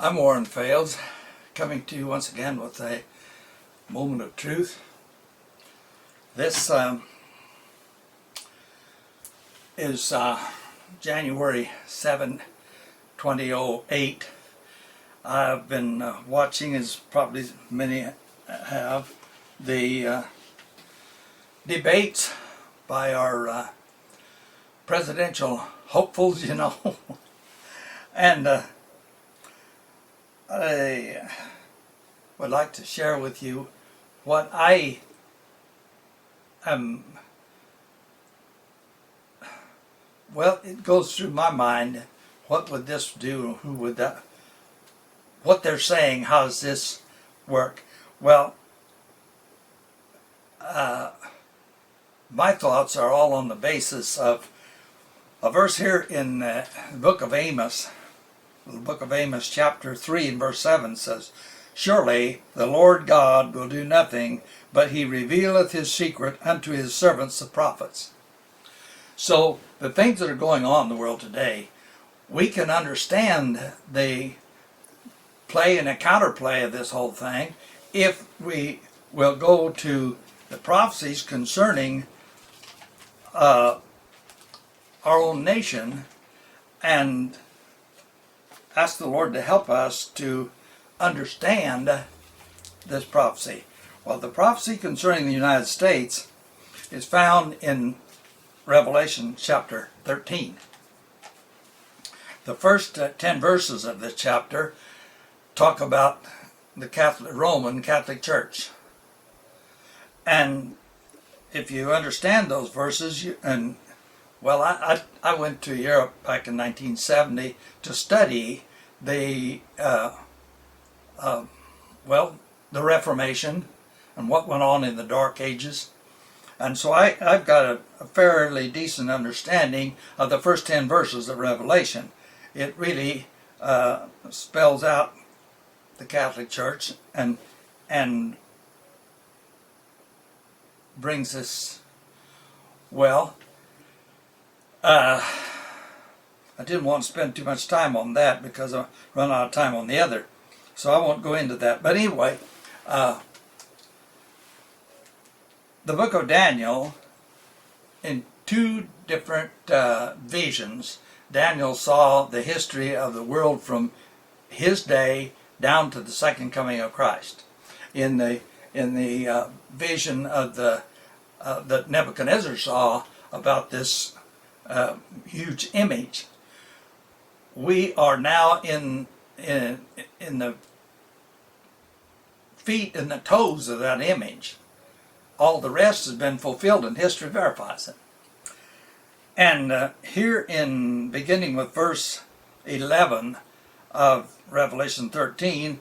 I'm Warren Fales, coming to you once again with a moment of truth. This is January 7, 2008. I've been watching, as probably many have, the debates by our presidential hopefuls, and I would like to share with you what I am. Well, it goes through my mind. What would this do? Who would that? What they're saying? How does this work? Well, my thoughts are all on the basis of a verse here in the book of Amos. The book of Amos chapter 3 and verse 7 says, "Surely the Lord God will do nothing, but he revealeth his secret unto his servants the prophets." So the things that are going on in the world today, we can understand the play and a counterplay of this whole thing if we will go to the prophecies concerning our own nation and ask the Lord to help us to understand this prophecy. Well, the prophecy concerning the United States is found in Revelation chapter 13. The first 10 verses of this chapter talk about the Roman Catholic Church. And if you understand those verses, I went to Europe back in 1970 to study the Reformation and what went on in the Dark Ages. And so I've got a fairly decent understanding of the first 10 verses of Revelation. It really spells out the Catholic Church and brings us, I didn't want to spend too much time on that because I run out of time on the other. So I won't go into that. But anyway, the book of Daniel, in two different visions, Daniel saw the history of the world from his day down to the second coming of Christ. In the vision of that Nebuchadnezzar saw about this huge image, we are now in the feet and the toes of that image. All the rest has been fulfilled, and history verifies it. And here, in beginning with verse 11 of Revelation 13,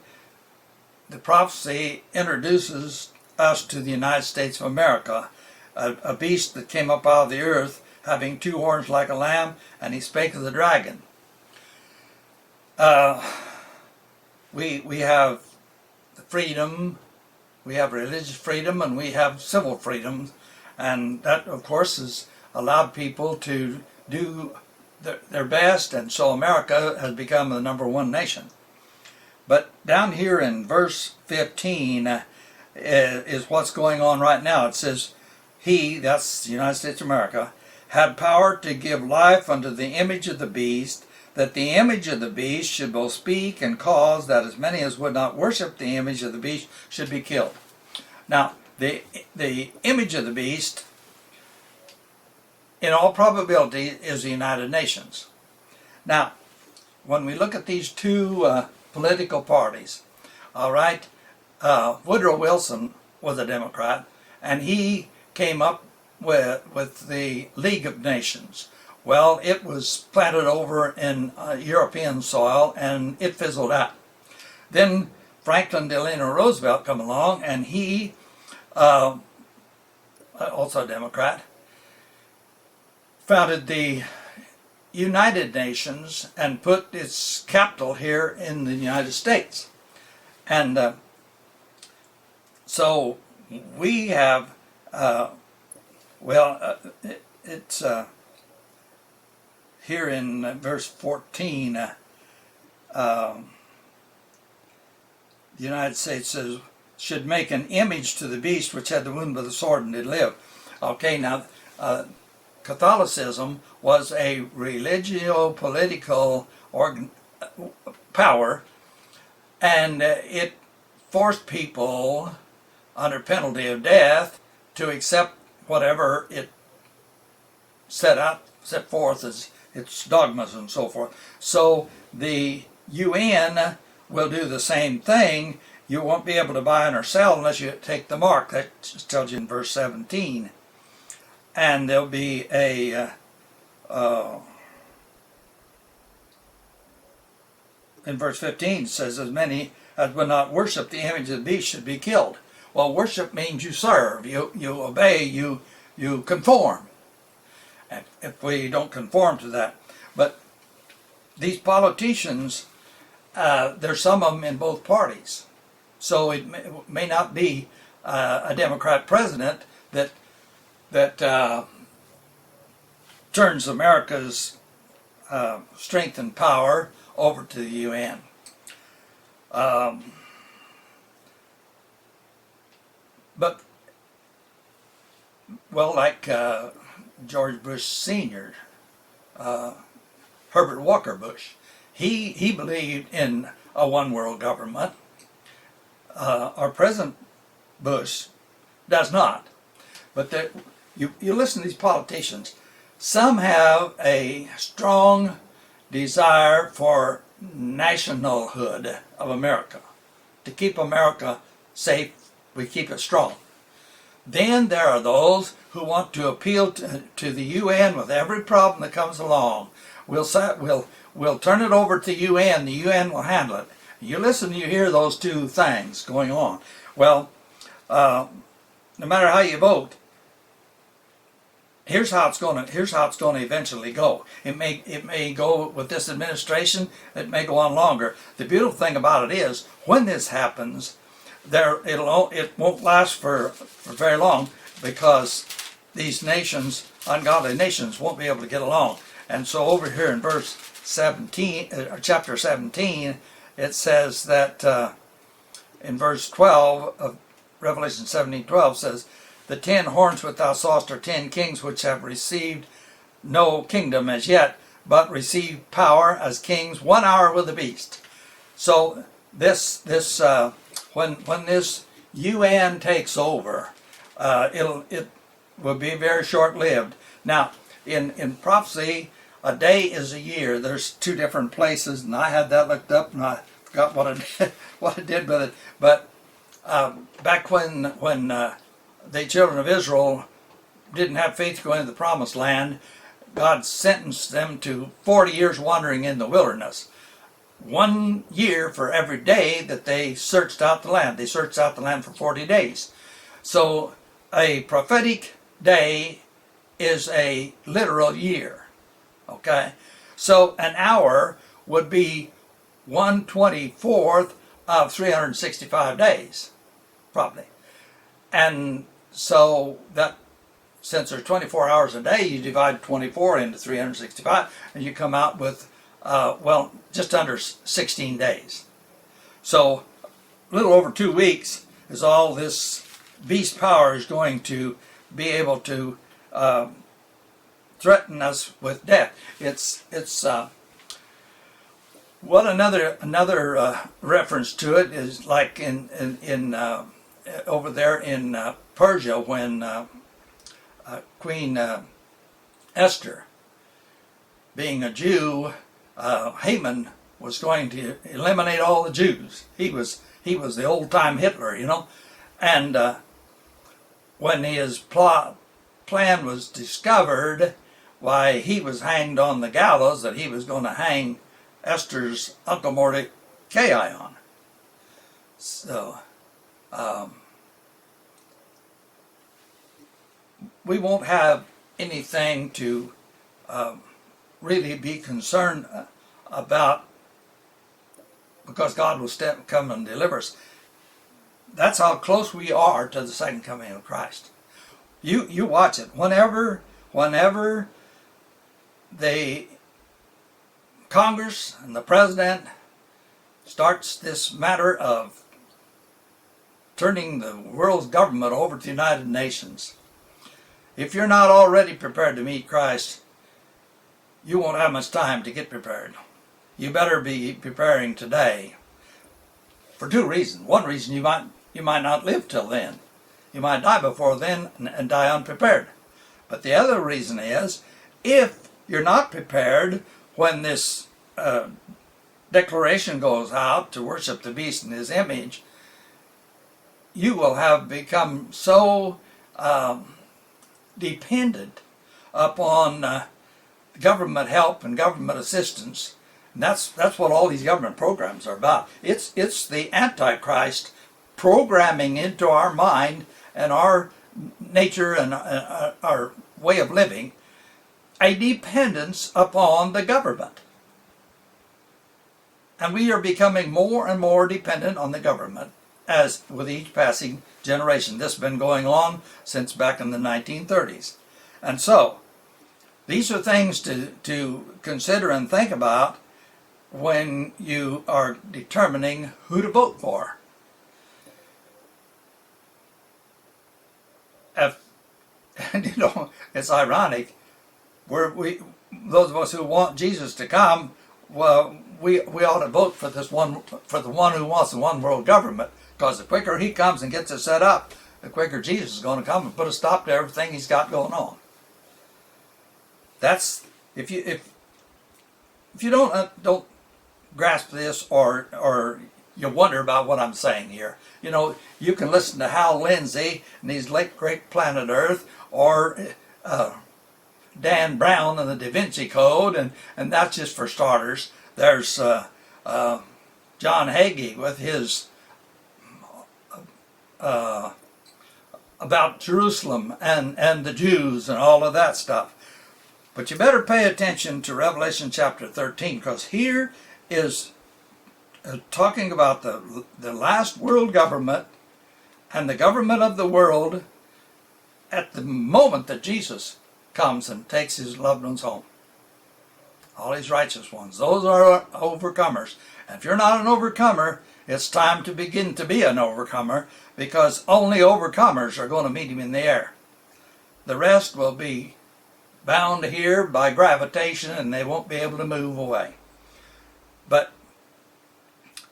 the prophecy introduces us to the United States of America, a beast that came up out of the earth, having two horns like a lamb, and he spake of the dragon. We have freedom, we have religious freedom, and we have civil freedom, and that, of course, has allowed people to do their best, and so America has become the #1 nation. But down here in verse 15 is what's going on right now. It says, "He," that's the United States of America, "had power to give life unto the image of the beast, that the image of the beast should both speak and cause that as many as would not worship the image of the beast should be killed." Now, the image of the beast, in all probability, is the United Nations. Now, when we look at these two political parties, all right, Woodrow Wilson was a Democrat, and he came up with the League of Nations. Well, it was planted over in European soil, and it fizzled out. Then Franklin Delano Roosevelt come along, and he, also a Democrat, founded the United Nations and put its capital here in the United States. And so we have, it's here in verse 14, the United States says, should make an image to the beast which had the wound of the sword and did live. Okay, now Catholicism was a religio-political power, and it forced people under penalty of death to accept whatever it set forth as its dogmas and so forth. So the UN will do the same thing. You won't be able to buy or sell unless you take the mark. That tells you in verse 17. And there'll be a in verse 15 it says, as many as would not worship the image of the beast should be killed. Well, worship means you serve, you obey, you conform. And if we don't conform to that. But these politicians, there's some of them in both parties. So it may not be a Democrat president that turns America's strength and power over to the UN. But, well, like George Bush Sr., Herbert Walker Bush, he believed in a one world government. Our President Bush does not. But you listen to these politicians. Some have a strong desire for nationalhood of America. To keep America safe, we keep it strong. Then there are those who want to appeal to the UN with every problem that comes along. We'll turn it over to the UN. The UN will handle it. You listen, you hear those two things going on. Well, no matter how you vote, here's how it's going to eventually go. It may go with this administration. It may go on longer. The beautiful thing about it is, when this happens, it won't last for very long, because these nations, ungodly nations, won't be able to get along. And so over here in verse 17, chapter 17, it says that in verse 12 of Revelation 17:12 says, the 10 horns which thou sawest are 10 kings which have received no kingdom as yet, but receive power as kings 1 hour with the beast. So when this UN takes over, it will be very short-lived. Now, in prophecy, a day is a year. There's 2 different places, and I had that looked up, and I forgot what I did with it. But back when the children of Israel didn't have faith to go into the promised land, God sentenced them to 40 years wandering in the wilderness. 1 year for every day that they searched out the land. They searched out the land for 40 days. So a prophetic day is a literal year. Okay? So an hour would be 1/24th of 365 days, probably. And so that, since there's 24 hours a day, you divide 24 into 365, and you come out with, just under 16 days. So a little over 2 weeks is all this beast power is going to be able to threaten us with death. It's another reference to it is like in over there in Persia, when Queen Esther, being a Jew, Haman was going to eliminate all the Jews. He was the old-time Hitler, and when his plan was discovered, why, he was hanged on the gallows that he was going to hang Esther's uncle Mordecai on. So we won't have anything to really be concerned about, because God will come and deliver us. That's how close we are to the second coming of Christ. You watch it. Whenever the Congress and the President starts this matter of turning the world's government over to the United Nations. If you're not already prepared to meet Christ, you won't have much time to get prepared. You better be preparing today for two reasons. One reason, you might not live till then. You might die before then and die unprepared. But the other reason is, if you're not prepared when this declaration goes out to worship the beast in his image, you will have become so dependent upon government help and government assistance. And that's what all these government programs are about. It's the Antichrist programming into our mind and our nature and our way of living a dependence upon the government. And we are becoming more and more dependent on the government as with each passing generation. This has been going on since back in the 1930s. And so, these are things to consider and think about when you are determining who to vote for. And you know, it's ironic. Those of us who want Jesus to come, well, we ought to vote for the one who wants the one world government, because the quicker he comes and gets it set up, the quicker Jesus is going to come and put a stop to everything he's got going on. That's if you don't grasp this, or you wonder about what I'm saying here. You know, you can listen to Hal Lindsey and his late great Planet Earth, or Dan Brown and the Da Vinci Code, and that's just for starters. There's John Hagee with his about Jerusalem and the Jews and all of that stuff. But you better pay attention to Revelation chapter 13, because here is talking about the last world government and the government of the world at the moment that Jesus comes and takes his loved ones home. All his righteous ones. Those are overcomers. And if you're not an overcomer, it's time to begin to be an overcomer, because only overcomers are going to meet him in the air. The rest will be bound here by gravitation, and they won't be able to move away. But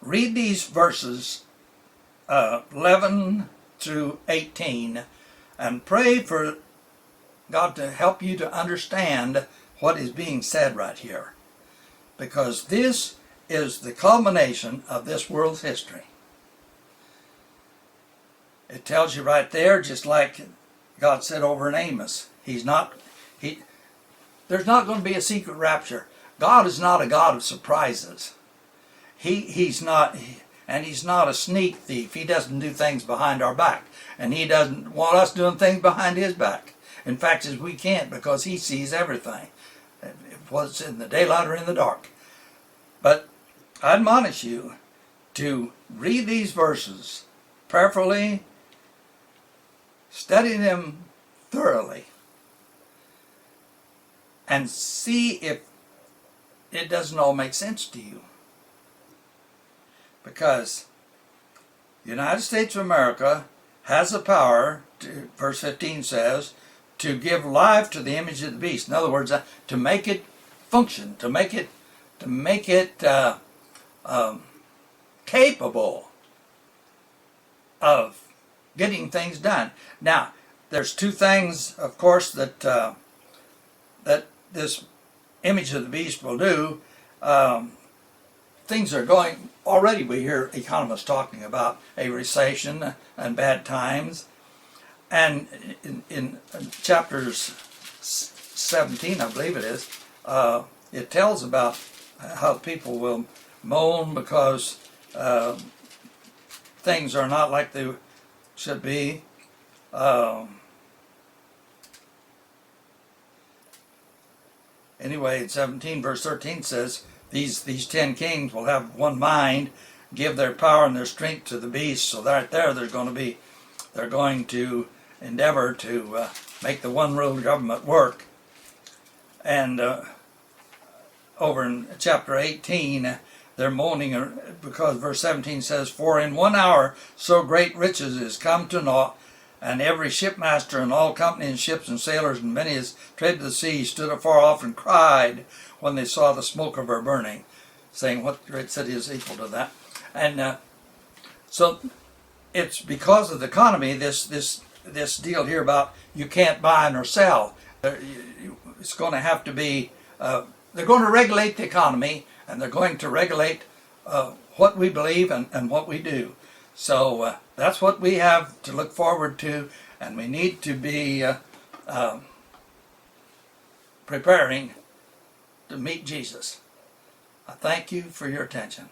read these verses 11 through 18 and pray for God to help you to understand what is being said right here, because this is the culmination of this world's history. It tells you right there, just like God said over in Amos, there's not going to be a secret rapture. God is not a God of surprises. He's not a sneak thief. He doesn't do things behind our back, and he doesn't want us doing things behind his back. In fact, as we can't, because he sees everything, whether it's in the daylight or in the dark. But I admonish you to read these verses prayerfully, study them thoroughly, and see if it doesn't all make sense to you. Because the United States of America has the power, verse 15 says, to give life to the image of the beast. In other words, to make it function, to make it capable of getting things done. Now, there's two things, of course, that this image of the beast will do. Things are going, already we hear economists talking about a recession and bad times. And in chapters 17, I believe it is, it tells about how people will moan because things are not like they should be. Anyway, 17 verse 13 says, these 10 kings will have one mind, give their power and their strength to the beast. So right there, they're going to endeavor to make the one world government work. And over in chapter 18, they're moaning because verse 17 says, "For in 1 hour so great riches is come to naught, and every shipmaster and all company and ships and sailors and many as trade to the sea stood afar off and cried when they saw the smoke of her burning," saying, what great city is equal to that? And so it's because of the economy, this deal here about you can't buy nor sell. It's going to have to be, they're going to regulate the economy, and they're going to regulate what we believe and what we do. So that's what we have to look forward to, and we need to be preparing to meet Jesus. I thank you for your attention.